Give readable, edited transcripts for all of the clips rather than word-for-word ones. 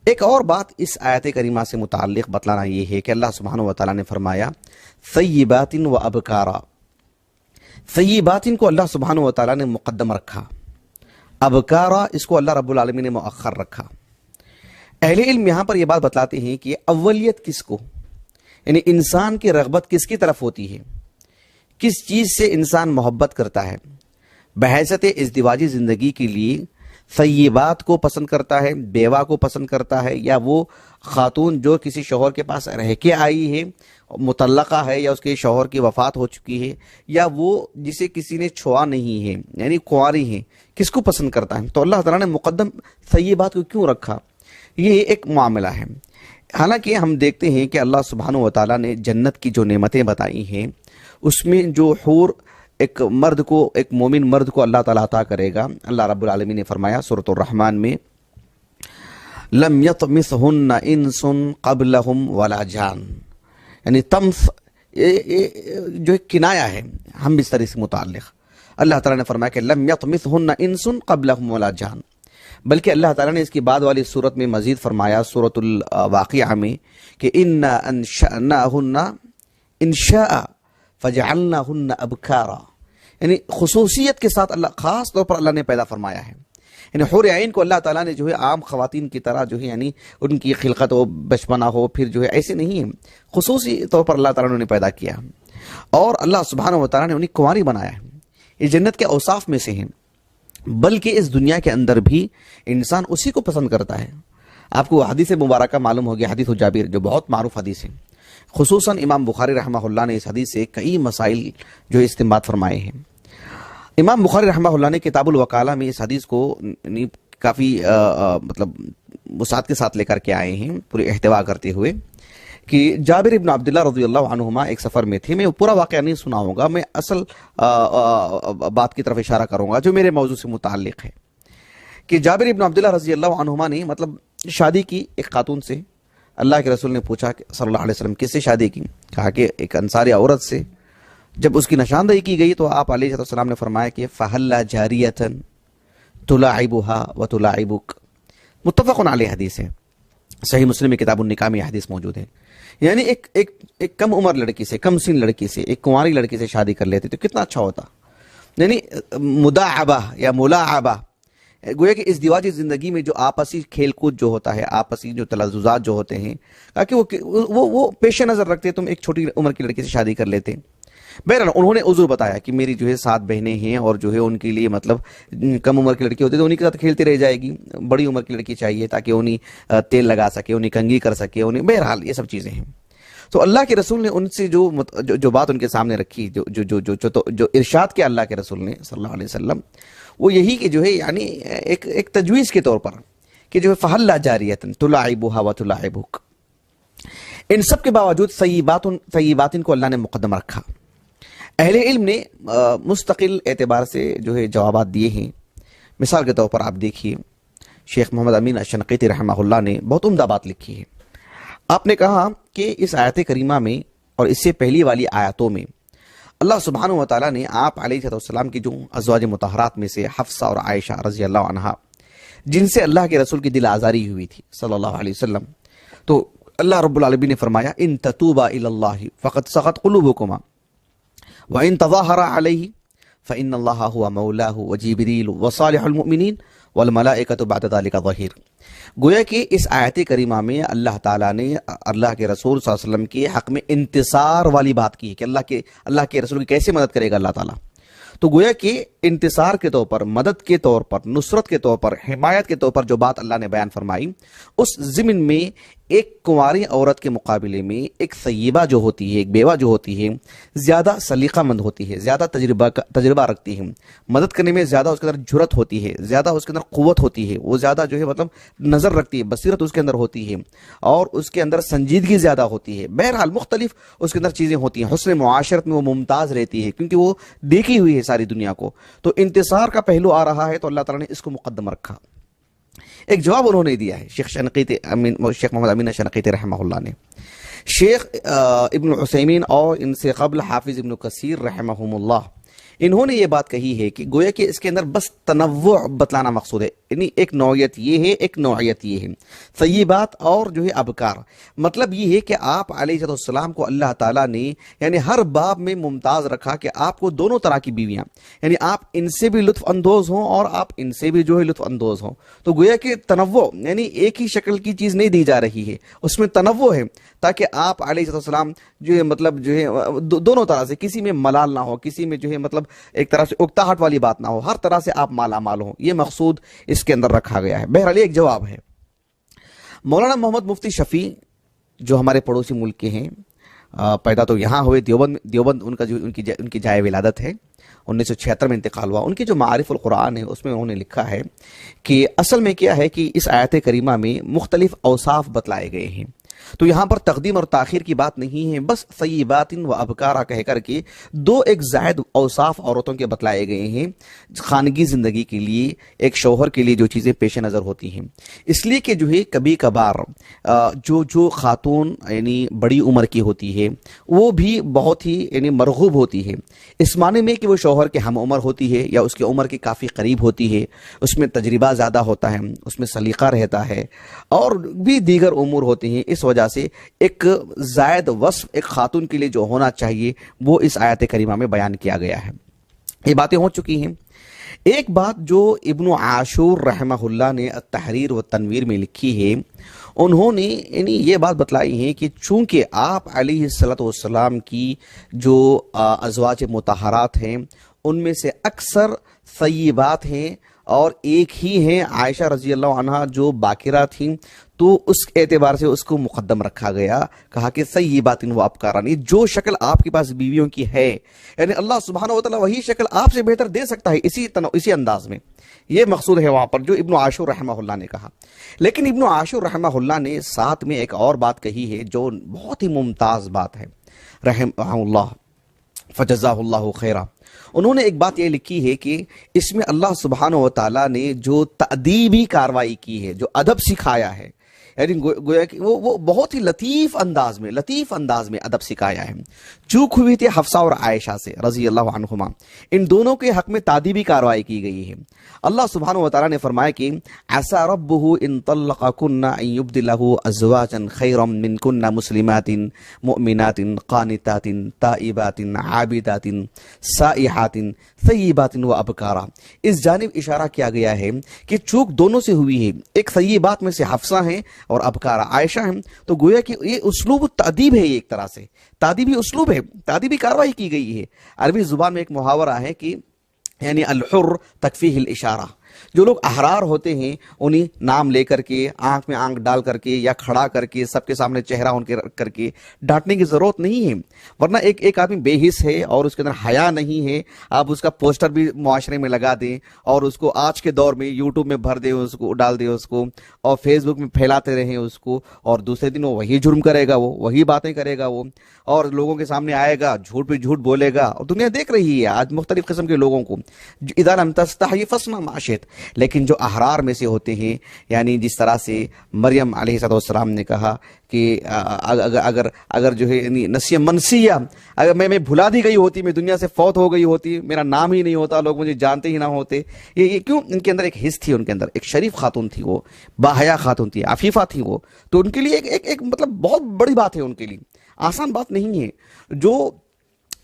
ایک اور بات اس آیت کریمہ سے متعلق بتلانا یہ ہے کہ اللہ سبحانہ و تعالیٰ نے فرمایا ثیبات و ابکارا، ثیبات کو اللہ سبحانہ و تعالیٰ نے مقدم رکھا، ابکارا اس کو اللہ رب العالمین نے مؤخر رکھا۔ اہل علم یہاں پر یہ بات بتلاتے ہیں کہ اولیت کس کو، یعنی انسان کی رغبت کس کی طرف ہوتی ہے، کس چیز سے انسان محبت کرتا ہے، بحیثیت ازدواجی زندگی کے لیے ثیبات کو پسند کرتا ہے، بیوہ کو پسند کرتا ہے، یا وہ خاتون جو کسی شوہر کے پاس رہ کے آئی ہے، مطلقہ ہے، یا اس کے شوہر کی وفات ہو چکی ہے، یا وہ جسے کسی نے چھوا نہیں ہے یعنی کنواری ہے، کس کو پسند کرتا ہے؟ تو اللہ تعالیٰ نے مقدم ثیبات کو کیوں رکھا؟ یہ ایک معاملہ ہے۔ حالانکہ ہم دیکھتے ہیں کہ اللہ سبحانہ و تعالیٰ نے جنت کی جو نعمتیں بتائی ہیں اس میں جو حور ایک مرد کو، ایک مومن مرد کو اللہ تعالیٰ عطا کرے گا، اللہ رب العالمین نے فرمایا سورۃ الرحمن میں لم یطمثہن انس قبلہم ولا جان، یعنی تمس جو ایک کنایا ہے ہم اس طرح سے متعلق، اللہ تعالیٰ نے فرمایا کہ لم یطمثہن انس قبلہم ولا جان، بلکہ اللہ تعالیٰ نے اس کی بعد والی صورت میں مزید فرمایا سورۃ الواقعہ میں کہ انا انشأناہن انشاء فجعلناہن ابکارا، یعنی خصوصیت کے ساتھ اللہ خاص طور پر اللہ نے پیدا فرمایا ہے۔ یعنی حور عین کو اللہ تعالیٰ نے جو ہے عام خواتین کی طرح جو ہے یعنی ان کی خلقت ہو، بچپنا ہو، پھر جو ہے ایسے نہیں ہے، خصوصی طور پر اللہ تعالیٰ نے انہیں پیدا کیا، اور اللہ سبحانہ و تعالیٰ نے انہیں کنواری بنایا ہے۔ یہ جنت کے اوصاف میں سے ہیں، بلکہ اس دنیا کے اندر بھی انسان اسی کو پسند کرتا ہے۔ آپ کو حدیث مبارکہ معلوم ہوگی، حدیث جابر جو بہت معروف حدیث ہے، خصوصاً امام بخاری رحمہ اللہ نے اس حدیث سے کئی مسائل جو استنباط فرمائے ہیں۔ امام بخاری رحمہ اللہ نے کتاب الوکالہ میں اس حدیث کو کافی مطلب وسعت کے ساتھ لے کر کے آئے ہیں، پوری احتوا کرتے ہوئے، کہ جابر ابن عبداللہ رضی اللہ عنہما ایک سفر میں تھے۔ میں پورا واقعہ نہیں سناؤں گا، میں اصل بات کی طرف اشارہ کروں گا جو میرے موضوع سے متعلق ہے، کہ جابر ابن عبداللہ رضی اللہ عنہما نے مطلب شادی کی ایک خاتون سے۔ اللہ کے رسول نے پوچھا کہ صلی اللہ علیہ وسلم کس سے شادی کی؟ کہا کہ ایک انصاری عورت سے۔ جب اس کی نشاندہی کی گئی تو آپ علیہ السلام نے فرمایا کہ فَهَلَّا جَارِيَةً تُلَاعِبُهَا وَتُلَاعِبُكَ، متفق علیہ حدیث ہے، صحیح مسلم میں کتاب النکاح میں یہ حدیث موجود ہے۔ یعنی ایک کم عمر لڑکی سے، کم سن لڑکی سے، ایک کنواری لڑکی سے شادی کر لیتے تو کتنا اچھا ہوتا۔ یعنی مداعبہ یا ملاعبہ، گویا کہ اس ازدواجی زندگی میں جو آپسی کھیل کود جو ہوتا ہے، آپسی جو تلذذات جو ہوتے ہیں، کہ وہ پیش نظر رکھتے تم ایک چھوٹی عمر کی لڑکی سے شادی کر لیتے۔ بہرحال انہوں نے عذر بتایا کہ میری جو ہے 7 بہنیں ہیں، اور جو ہے ان کے لیے مطلب کم عمر کی لڑکی ہوتی ہے تو انہیں کے ساتھ کھیلتی رہ جائے گی، بڑی عمر کی لڑکی چاہیے تاکہ انہیں تیل لگا سکے، انہیں کنگھی کر سکے، انہیں، بہرحال یہ سب چیزیں ہیں۔ تو اللہ کے رسول نے ان سے جو بات ان کے سامنے رکھی، جو ارشاد کیا اللہ کے رسول نے صلی اللہ علیہ وسلم، وہ یہی کہ جو ہے یعنی ایک تجویز کے طور پر کہ جو ہے فَهَلَّا جَارِيَةً تُلَاعِبُهَا وَتُلَاعِبُكَ، ان سب کے باوجود ثیبات کو اللہ نے مقدم رکھا۔ اہل علم نے مستقل اعتبار سے جو ہے جوابات دیے ہیں۔ مثال کے طور پر آپ دیکھیے شیخ محمد امین الشنقیطی رحمہ اللہ نے بہت عمدہ بات لکھی ہے۔ آپ نے کہا کہ اس آیت کریمہ میں اور اس سے پہلی والی آیاتوں میں اللہ سبحانہ و تعالیٰ نے آپ علیہ السلام کی جو ازواج مطہرات میں سے حفصہ اور عائشہ رضی اللہ عنہا، جن سے اللہ کے رسول کی دل آزاری ہوئی تھی صلی اللہ علیہ وسلم، تو اللہ رب العالمین نے فرمایا ان تتوبا الی اللہ فقد صغت قلوبکما وَإِن تَظَاهَرَ عَلَيْهِ فَإِنَّ اللَّهَ هُوَ مَوْلَاهُ وَجِبْرِيلُ وَصَالِحُ الْمُؤْمِنِينَ وَالْمَلَائِكَةُ بَعْدَ ذَلِكَ ظَهِيرٌ۔ گویا کہ اس آیت کریمہ میں اللہ تعالیٰ نے اللہ کے رسول صلی اللہ علیہ وسلم کے حق میں انتصار والی بات کی ہے کہ اللہ کے رسول کی کیسے مدد کرے گا اللہ تعالیٰ۔ تو گویا کہ انتصار کے طور پر، مدد کے طور پر، نصرت کے طور پر، حمایت کے طور پر جو بات اللہ نے بیان فرمائی، اس ضمن میں ایک کنواری عورت کے مقابلے میں ایک ثیبہ جو ہوتی ہے، ایک بیوہ جو ہوتی ہے، زیادہ سلیقہ مند ہوتی ہے، زیادہ تجربہ رکھتی ہے، مدد کرنے میں زیادہ اس کے اندر جرت ہوتی ہے، زیادہ اس کے اندر قوت ہوتی ہے، وہ زیادہ جو ہے مطلب نظر رکھتی ہے، بصیرت اس کے اندر ہوتی ہے، اور اس کے اندر سنجیدگی زیادہ ہوتی ہے۔ بہرحال مختلف اس کے اندر چیزیں ہوتی ہیں، حسن معاشرت میں وہ ممتاز رہتی ہے کیونکہ وہ دیکھی ہوئی ہے ساری دنیا کو۔ تو انتصار کا پہلو آ رہا ہے تو اللہ تعالیٰ نے اس کو مقدم رکھا۔ ایک جواب انہوں نے دیا ہے شیخ محمد امین شنقیطی رحمہ اللہ نے، شیخ ابن عثیمین اور ان سے قبل حافظ ابن کثیر رحمہم اللہ، انہوں نے یہ بات کہی ہے کہ گویا کہ اس کے اندر بس تنوع بتلانا مقصود ہے، یعنی ایک نوعیت یہ ہے، ایک نوعیت یہ ہے، طیبات اور جو ہے ابکار۔ مطلب یہ ہے کہ آپ علیہ السلام کو اللہ تعالیٰ نے یعنی ہر باب میں ممتاز رکھا کہ آپ کو دونوں طرح کی بیویاں، یعنی آپ ان سے بھی لطف اندوز ہوں اور آپ ان سے بھی جو ہے لطف اندوز ہوں۔ تو گویا کہ تنوع، یعنی ایک ہی شکل کی چیز نہیں دی جا رہی ہے، اس میں تنوع ہے، تاکہ آپ علیہ السلام جو ہے مطلب جو ہے دونوں طرح سے، کسی میں ملال نہ ہو، کسی میں جو ہے مطلب ایک طرح سے اکتاہٹ والی بات نہ ہو، ہر طرح سے آپ مالا مال ہوں، یہ مقصود اس کے اندر رکھا گیا ہے۔ بہرحال ایک جواب ہے۔ مولانا محمد مفتی شفیع جو ہمارے پڑوسی ملک کے ہیں، پیدا تو یہاں ہوئے، دیوبند ان کا جو ان کی جائے ولادت ہے، 1976 میں انتقال ہوا۔ ان کی جو معارف القرآن ہے اس میں انہوں نے لکھا ہے کہ اصل میں کیا ہے کہ اس آیت کریمہ میں مختلف اوصاف بتلائے گئے ہیں، تو یہاں پر تقدیم اور تاخیر کی بات نہیں ہے، بس طیبات و ابکارا کہہ کر کے دو ایک زائد اوصاف عورتوں کے بتلائے گئے ہیں، خانگی زندگی کے لیے ایک شوہر کے لیے جو چیزیں پیش نظر ہوتی ہیں، اس لیے کہ جو ہے کبھی کبھار جو خاتون یعنی بڑی عمر کی ہوتی ہے وہ بھی بہت ہی یعنی مرغوب ہوتی ہے، اس معنی میں کہ وہ شوہر کے ہم عمر ہوتی ہے یا اس کی عمر کے کافی قریب ہوتی ہے، اس میں تجربہ زیادہ ہوتا ہے، اس میں سلیقہ رہتا ہے اور بھی دیگر امور ہوتے ہیں، اس وجہ سے ایک زائد وصف ایک خاتون کے لیے جو ہونا چاہیے وہ اس آیت کریمہ میں بیان کیا گیا ہے۔ یہ باتیں ہو چکی ہیں۔ ایک بات جو ابن عاشور رحمہ اللہ نے التحریر و تنویر میں لکھی ہے، انہوں نے یعنی یہ بات بتلائی ہے کہ چونکہ آپ علیہ السلام کی جو ازواج مطہرات ہیں ان میں سے اکثر طیبات ہیں اور ایک ہی ہیں عائشہ رضی اللہ عنہا جو باکرہ تھیں، تو اس اعتبار سے اس کو مقدم رکھا گیا، کہا کہ طیبات و ابکاران، جو شکل آپ کے پاس بیویوں کی ہے یعنی اللہ سبحانہ وتعالی وہی شکل آپ سے بہتر دے سکتا ہے اسی انداز میں، یہ مقصود ہے وہاں پر جو ابن عاشور رحمہ اللہ نے کہا۔ لیکن ابن عاشور رحمہ اللہ نے ساتھ میں ایک اور بات کہی ہے جو بہت ہی ممتاز بات ہے، رحمہ اللہ فجزاہ اللہ خیرہ۔ انہوں نے ایک بات یہ لکھی ہے کہ اس میں اللہ سبحانہ وتعالی نے جو تأدیبی کاروائی کی ہے، جو ادب سکھایا ہے، یعنی گویا کہ وہ بہت ہی لطیف انداز میں ادب سکھایا ہے۔ چوک ہوئی تھی حفصہ اور عائشہ سے رضی اللہ عنہما، ان دونوں کے حق میں تادیبی کاروائی کی گئی ہے۔ اللہ سبحانہ وتعالی نے فرمایا کہ عسى ربه ان طلقكن ان يبدله ازواجا خيرا منكن مسلمات مؤمنات قانتات تائبات عابدات سائحات طیبات وابکارا، اس جانب اشارہ کیا گیا ہے کہ چوک دونوں سے ہوئی ہے، ایک طیبات میں سے حفصہ ہیں اور ابکارا عائشہ ہیں، تو گویا کہ یہ اسلوب تادیب ہے، ایک طرح سے تادیبی اسلوب ہے، تادیبی کاروائی کی گئی ہے۔ عربی زبان میں ایک محاورہ ہے کہ یعنی الحر تکفیہ الاشارہ، جو لوگ احرار ہوتے ہیں انہیں نام لے کر کے، آنکھ میں آنکھ ڈال کر کے یا کھڑا کر کے سب کے سامنے چہرہ ان کے رکھ کر کے ڈانٹنے کی ضرورت نہیں ہے، ورنہ ایک آدمی بے حس ہے اور اس کے اندر حیا نہیں ہے، آپ اس کا پوسٹر بھی معاشرے میں لگا دیں اور اس کو آج کے دور میں یوٹیوب میں بھر دیں، اس کو ڈال دیں اس کو، اور فیس بک میں پھیلاتے رہیں اس کو، اور دوسرے دن وہ وہی جرم کرے گا، وہ وہی باتیں کرے گا، وہ اور لوگوں کے سامنے آئے گا، جھوٹ پہ جھوٹ بولے گا، اور دنیا دیکھ رہی ہے آج مختلف قسم کے لوگوں کو، اذا لم تستحی فاصنع ما شئت۔ لیکن جو احرار میں سے ہوتے ہیں، یعنی جس طرح سے مریم علیہ السلام نے کہا کہ اگر جو ہے نسیہ منسیہ، اگر میں بھلا دی گئی ہوتی، میں دنیا سے فوت ہو گئی ہوتی، میرا نام ہی نہیں ہوتا، لوگ مجھے جانتے ہی نہ ہوتے، یہ کیوں؟ ان کے اندر ایک حس تھی، ان کے اندر ایک شریف خاتون تھی، وہ باحیا خاتون تھی، عفیفہ تھی وہ، تو ان کے لیے ایک مطلب بہت بڑی بات ہے، ان کے لیے آسان بات نہیں ہے۔ جو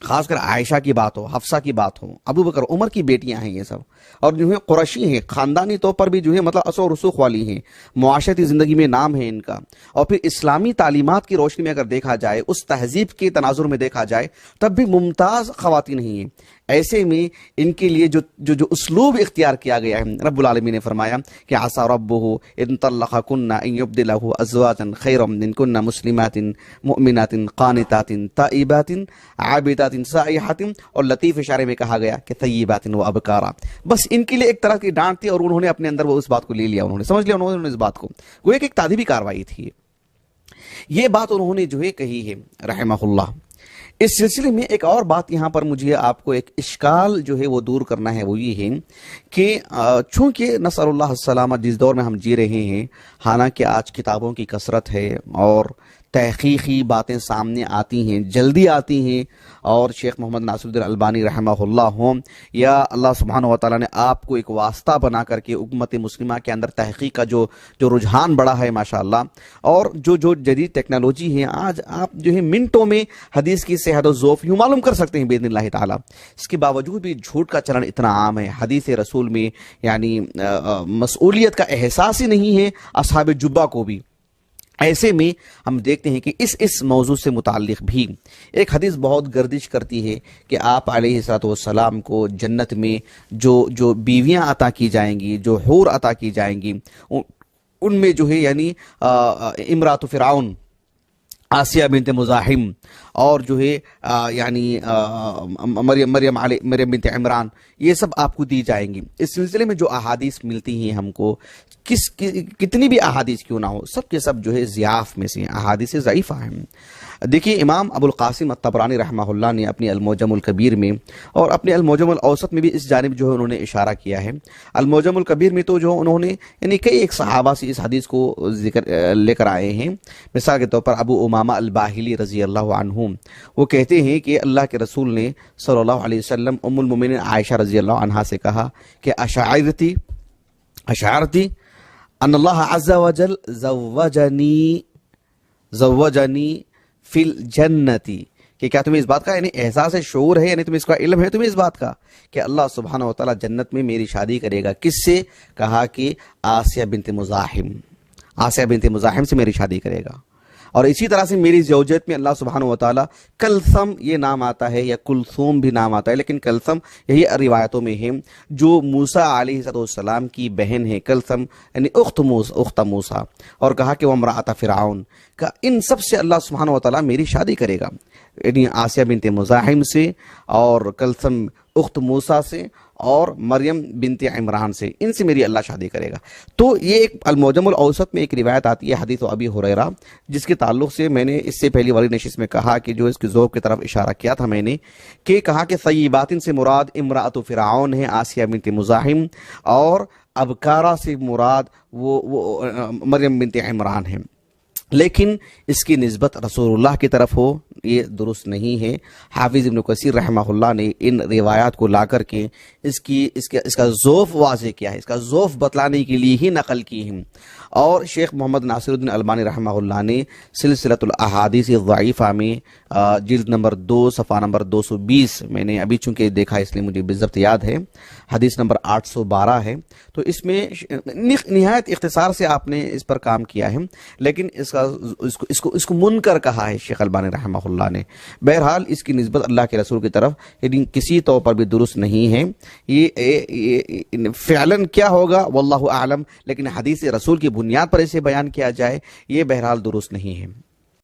خاص کر عائشہ کی بات ہو، حفصہ کی بات ہو، ابو بکر عمر کی بیٹیاں ہیں یہ سب، اور جو ہے قریشی ہیں، خاندانی طور پر بھی جو ہے مطلب اثر و رسوخ والی ہیں، معاشرتی زندگی میں نام ہے ان کا، اور پھر اسلامی تعلیمات کی روشنی میں اگر دیکھا جائے، اس تہذیب کے تناظر میں دیکھا جائے، تب بھی ممتاز خواتین ہی ہیں۔ ایسے میں ان کے لیے جو اسلوب اختیار کیا گیا ہے، رب العالمین نے فرمایا کہ عسى ربه ان طلقكن ان يبدله ازواجا خيرا منكن مسلمات مؤمنات قانتات تائبات عابدات سائحات، اور لطیف اشارے میں کہا گیا کہ طیبات و ابکارا، بس ان کے لیے ایک طرح کی ڈانٹ تھی اور انہوں نے اپنے اندر وہ اس بات کو لے لیا، انہوں نے سمجھ لیا، انہوں نے اس بات کو، وہ ایک تادیبی کاروائی تھی۔ یہ بات انہوں نے جو ہے کہی ہے رحمہ اللہ۔ اس سلسلے میں ایک اور بات یہاں پر مجھے آپ کو ایک اشکال جو ہے وہ دور کرنا ہے، وہ یہ ہے کہ چونکہ نسأل اللہ السلامہ جس دور میں ہم جی رہے ہیں، حالانکہ آج کتابوں کی کثرت ہے اور تحقیقی باتیں سامنے آتی ہیں، جلدی آتی ہیں، اور شیخ محمد ناصر الدین البانی رحمہ اللہ ہوں یا اللہ سبحانہ و تعالیٰ نے آپ کو ایک واسطہ بنا کر کے امت مسلمہ کے اندر تحقیق کا جو رجحان بڑھا ہے ماشاءاللہ، اور جو جدید ٹیکنالوجی ہے، آج آپ جو ہے منٹوں میں حدیث کی صحت و ضعف یوں معلوم کر سکتے ہیں باذن اللہ تعالیٰ۔ اس کے باوجود بھی جھوٹ کا چلن اتنا عام ہے، حدیث رسول میں یعنی مسئولیت کا احساس ہی نہیں ہے اصحاب جبہ کو بھی۔ ایسے میں ہم دیکھتے ہیں کہ اس موضوع سے متعلق بھی ایک حدیث بہت گردش کرتی ہے کہ آپ علیہ الصلوۃ والسلام کو جنت میں جو بیویاں عطا کی جائیں گی، جو حور عطا کی جائیں گی، ان میں جو ہے یعنی امرات فرعون آسیہ بنت مزاحم اور جو ہے یعنی مریم بنت عمران، یہ سب آپ کو دی جائیں گی۔ اس سلسلے میں جو احادیث ملتی ہیں ہم کو، کتنی بھی احادیث کیوں نہ ہو، سب کے سب جو ہے ضعاف میں سے احادیث ضعیفہ ہیں۔ دیکھیے امام ابو القاسم الطبرانی رحمہ اللہ نے اپنی المعجم الکبیر میں اور اپنے المعجم الاوسط میں بھی اس جانب جو ہے انہوں نے اشارہ کیا ہے۔ المعجم الکبیر میں تو جو انہوں نے یعنی کئی ایک صحابہ سے اس حدیث کو ذکر لے کر آئے ہیں۔ مثال کے طور پر ابو امامہ الباہلی رضی اللہ عنہ وہ کہتے ہیں کہ اللہ کے رسول نے صلی اللہ علیہ وسلم ام المومنین عائشہ رضی اللہ عنہا سے کہا کہ اشعرتی ان اللہ عز وجل زوجنی فی الجنتی، کہ کیا تمہیں اس بات کا یعنی احساس شعور ہے، یعنی تمہیں اس کا علم ہے تمہیں اس بات کا کہ اللہ سبحانہ و تعالیٰ جنت میں میری شادی کرے گا، کس سے؟ کہا کہ آسیہ بنت مزاحم سے میری شادی کرے گا۔ اور اسی طرح سے میری زوجیت میں اللہ سبحانہ و تعالیٰ کلثم یہ نام آتا ہے یا کلثوم بھی نام آتا ہے، لیکن کلثم یہی روایتوں میں ہے جو موسیٰ علیہ السلام کی بہن ہے، کلثم یعنی اخت موسیٰ، اور کہا کہ وہ امرأۃ فرعون کا ان سب سے اللہ سبحانہ و تعالیٰ میری شادی کرے گا، یعنی آسیہ بنت مزاحم سے اور کلثم اخت موسیٰ سے اور مریم بنت عمران سے، ان سے میری اللہ شادی کرے گا۔ تو یہ ایک المعجم الاوسط میں ایک روایت آتی ہے حدیث ابی ہریرہ، جس کے تعلق سے میں نے اس سے پہلی والی نشست میں کہا کہ جو اس کی ذوق کی طرف اشارہ کیا تھا میں نے، کہ کہا کہ طیبات سے مراد امرأۃ فرعون ہے آسیہ بنت مزاحم، اور ابکارہ سے مراد وہ مریم بنت عمران ہے، لیکن اس کی نسبت رسول اللہ کی طرف ہو یہ درست نہیں ہے۔ حافظ ابن کثیر رحمہ اللہ نے ان روایات کو لا کر کے اس کا ذوف واضح کیا ہے، اس کا ذوف بتلانے کے لیے ہی نقل کی ہیں۔ اور شیخ محمد ناصر الدین البانی رحمہ اللہ نے سلسلۃ الاحادیث الضعیفہ میں جلد نمبر 2 صفحہ نمبر 220، میں نے ابھی چونکہ دیکھا اس لیے مجھے بالضبط یاد ہے، حدیث نمبر 812 ہے، تو اس میں نہایت اختصار سے آپ نے اس پر کام کیا ہے، لیکن اس کو منکر کہا ہے شیخ البانی رحمہ اللہ نے۔ بہرحال اس کی نسبت اللہ کے رسول کی طرف یعنی کسی طور پر بھی درست نہیں ہے، یہ فعلاً کیا ہوگا واللہ اعلم، لیکن حدیث رسول کی بنیاد پر اسے بیان کیا جائے یہ بہرحال درست نہیں ہے۔